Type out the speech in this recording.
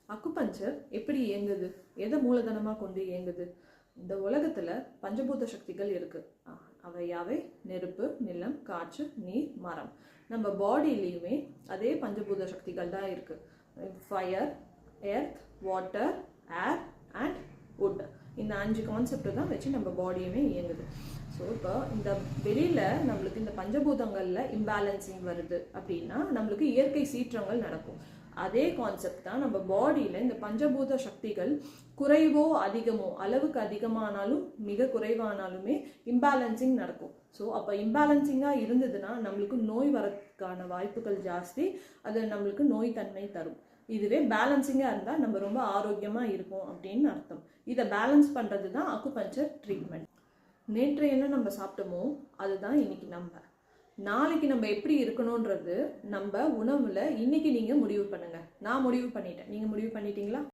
Acupuncture எப்படி இயங்குது? எதை மூலதனமாக கொண்டு இயங்குது? இந்த உலகத்தில் பஞ்சபூத சக்திகள் இருக்கு. அவை யாவை? நெருப்பு, நிலம், காற்று, நீர், மரம். நம்ம பாடியிலையுமே அதே பஞ்சபூத சக்திகள் தான் இருக்கு. Fire, earth, water, air and would. இந்த 5 கான்செப்ட் தான் வச்சு நம்ம பாடியுமே இயங்குது. ஸோ இப்போ இந்த வெளியில் நம்மளுக்கு இந்த பஞ்சபூதங்களில் இம்பேலன்சிங் வருது அப்படின்னா நம்மளுக்கு இயற்கை சீற்றங்கள் நடக்கும். அதே கான்செப்ட் தான் நம்ம பாடியில் இந்த பஞ்சபூத சக்திகள் குறைவோ அதிகமோ, அளவுக்கு அதிகமானாலும் மிக குறைவானாலுமே இம்பேலன்சிங் நடக்கும். ஸோ அப்போ இம்பேலன்சிங்காக இருந்ததுன்னா நம்மளுக்கு நோய் வரதுக்கான வாய்ப்புகள் ஜாஸ்தி. அது நம்மளுக்கு நோய் தன்மை தரும். இதுவே பேலன்சிங்காக இருந்தால் நம்ம ரொம்ப ஆரோக்கியமாக இருக்கும் அப்படின்னு அர்த்தம். இதை பேலன்ஸ் பண்ணுறது தான் அக்குபஞ்சர் ட்ரீட்மெண்ட். நேற்று என்ன நம்ம சாப்பிட்டோமோ அதுதான் இன்னைக்கு நாளைக்கு நம்ம எப்படி இருக்கணும்ன்றது நம்ம உணவுல இன்னைக்கு நீங்க முடிவு பண்ணுங்க. நான் முடிவு பண்ணிட்டேன். நீங்க முடிவு பண்ணிட்டீங்களா?